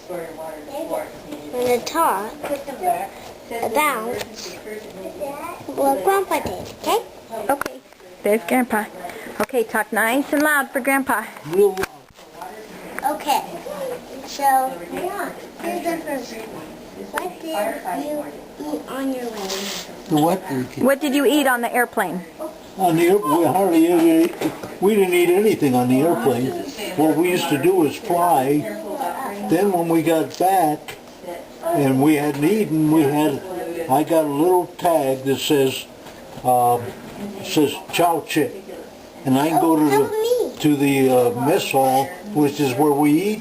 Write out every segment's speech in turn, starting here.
going to talk about what Grandpa did, okay? Okay, there's Grandpa. Okay, talk nice and loud for Grandpa. Real loud. Okay, so here's the first one. What did you eat on your way? What did you eat on the airplane? On the airplane, we hardly ever, we didn't eat anything on the airplane. What we used to do was fly. Then when we got back and we hadn't eaten, I got a little tag that says chow chip. And I can go to the mess hall, which is where we eat,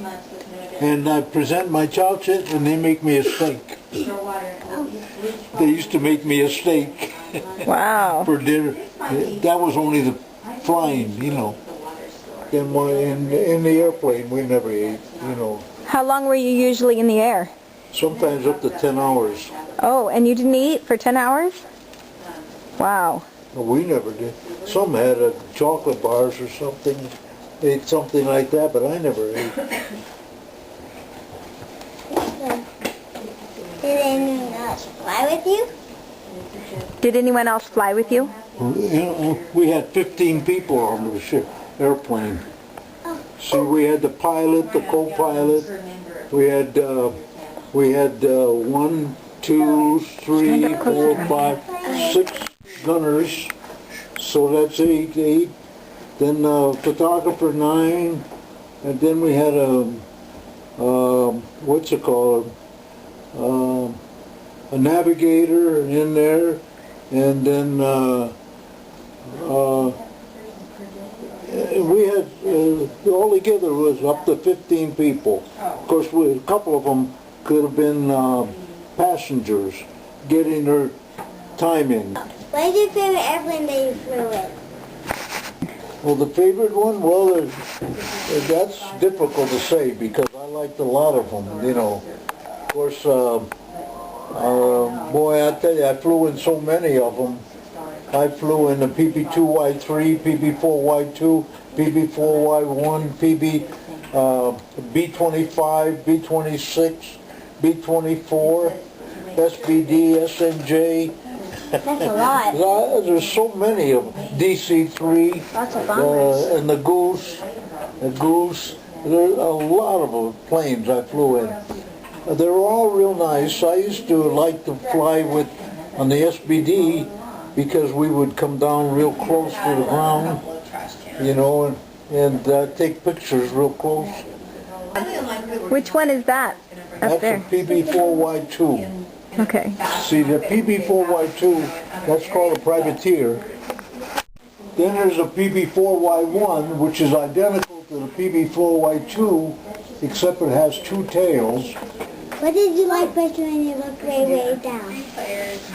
and I present my chow chip and they make me a steak. They used to make me a steak. Wow. For dinner. That was only the flying, you know. In the airplane, we never ate, you know. How long were you usually in the air? Sometimes up to 10 hours. Oh, and you didn't eat for 10 hours? Wow. Well, we never did. Some had chocolate bars or something, ate something like that, but I never ate. Did anyone else fly with you? Did anyone else fly with you? You know, we had 15 people on the airplane. See, we had the pilot, the co-pilot. We had 1, 2, 3, 4, 5, 6 gunners. So that's 8. Then photographer 9, and then we had what's it called? A navigator in there, and then we had all together was up to 15 people. Of course, a couple of them could have been passengers getting their time in. What is your favorite airplane that you flew in? Well, the favorite one, well, that's difficult to say because I liked a lot of them, you know. Of course, boy, I tell you, I flew in so many of them. I flew in the PB2Y3, PB4Y2, PB4Y1, B25, B26, B24, SBD, SNJ. That's a lot. There's so many of them. DC3, Lots of bombers. and the Goose. There's a lot of planes I flew in. They're all real nice. I used to like to fly on the SBD because we would come down real close to the ground, you know, and take pictures real close. Which one is that up That's there? a PB4Y2. Okay. See, the PB4Y2, that's called a privateer. Then there's a PB4Y1, which is identical to the PB4Y2, except it has 2 tails. What did you like better when you looked way down?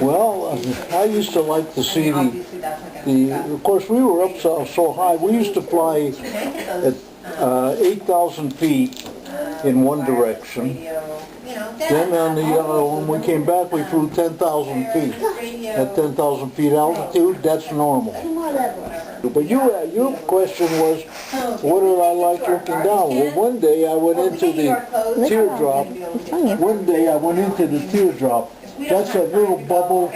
Well, I used to like to see of course we were up so high, we used to fly at 8,000 feet in one direction. Then when we came back, we flew 10,000 feet. At 10,000 feet altitude, that's normal. But your question was, what did I like looking down? Well, one day I went into the teardrop. That's that little bubble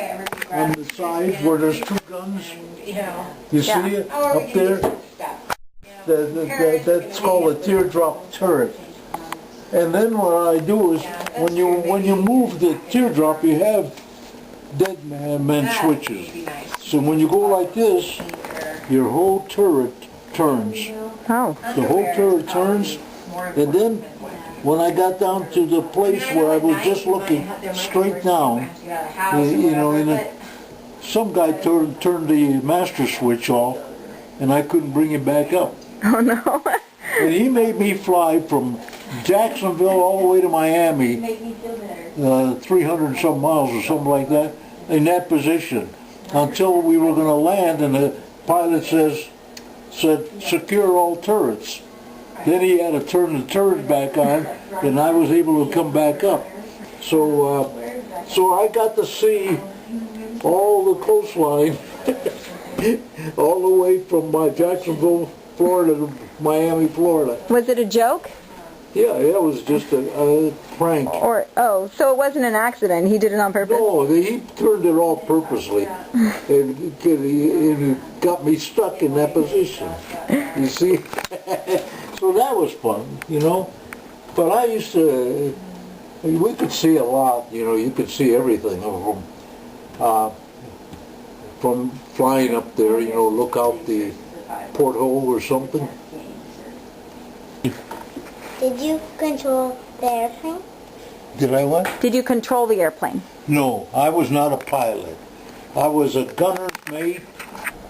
on the side where there's 2 guns. You see it up there? That's called a teardrop turret. And then what I do is, when you move the teardrop, you have dead man switches. So when you go like this, your whole turret turns. Oh. The whole turret turns, and then when I got down to the place where I was just looking straight down, you know, some guy turned the master switch off, and I couldn't bring it back up. Oh no. And he made me fly from Jacksonville all the way to Miami, 300 and some miles or something like that, in that position, until we were going to land, and the pilot said, secure all turrets. Then he had to turn the turret back on, and I was able to come back up. So I got to see all the coastline, all the way from Jacksonville, Florida to Miami, Florida. Was it a joke? Yeah, it was just a prank. Or, oh, so it wasn't an accident. He did it on purpose? No, he turned it off purposely. And it got me stuck in that position. You see? So that was fun, you know. But I used to, we could see a lot, you know, you could see everything from flying up there, you know, look out the porthole or something. Did you control the airplane? Did I what? Did you control the airplane? No, I was not a pilot. I was a gunner's mate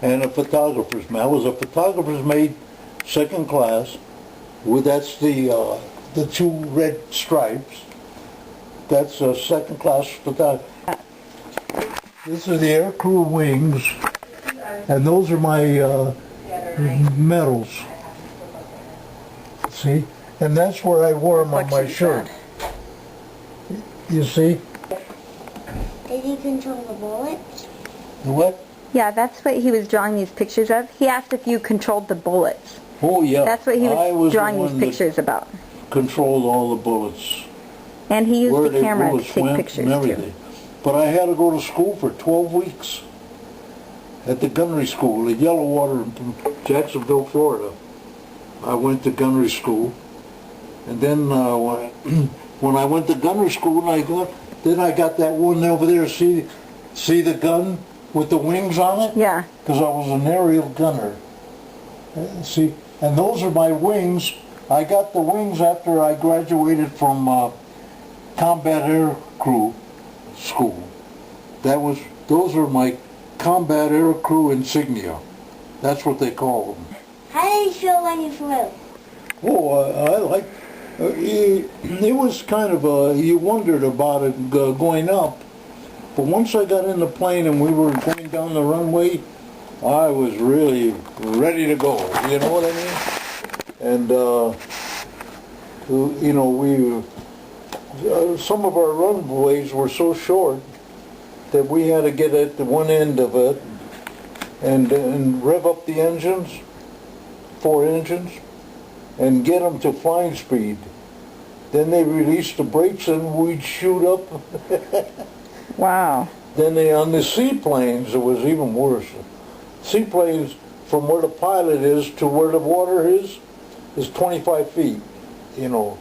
and a photographer's mate. I was a photographer's mate, second class. That's the two red stripes. That's a second class photographer. This is the aircrew wings, and those are my medals. See? And that's where I wore them on my shirt. You see? Did you control the bullets? The what? Yeah, that's what he was drawing these pictures of. He asked if you controlled the bullets. Oh, yeah. That's what he was drawing these pictures about. Controlled all the bullets. And he used Where the camera to take pictures and everything. too. But I had to go to school for 12 weeks at the gunnery school at Yellowwater in Jacksonville, Florida. I went to gunnery school, and then when I went to gunnery school, then I got that one over there. See the gun with the wings on it? Yeah. Because I was an aerial gunner. See, and those are my wings. I got the wings after I graduated from Combat Air Crew School. Those are my Combat Air Crew insignia. That's what they call them. How did you feel when you flew? Oh, I like. It was kind of you wondered about it going up, but once I got in the plane and we were going down the runway, I was really ready to go. You know what I mean? And you know, some of our runways were so short that we had to get at the one end of it and rev up the engines, 4 engines, and get them to flying speed. Then they released the brakes and we'd shoot up. Wow. Then on the seaplanes, it was even worse. Seaplanes, from where the pilot is to where the water is 25 feet, you know.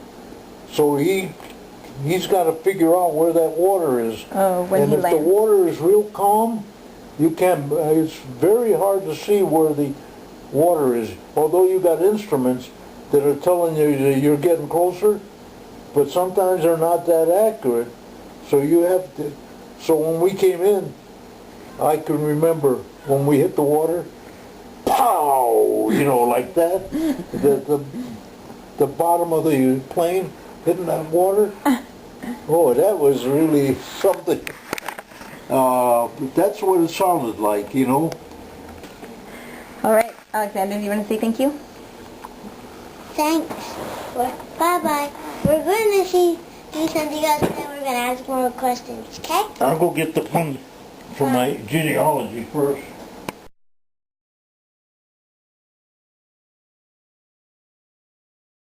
So he's got to figure out where that water is. Oh, when and he if lands. the water is real calm, you can't. It's very hard to see where the water is. Although you got instruments that are telling you that you're getting closer, but sometimes they're not that accurate. So you have to. So when we came in, I can remember when we hit the water, pow, you know, like that. The bottom of the plane hitting that water. Oh, that was really something. That's what it sounded like, you know. All right, Alexander, do you want to say thank you? Thanks. Bye-bye. We're going to do something else, and then we're going to ask more questions, okay? I'll go get the one for my genealogy first.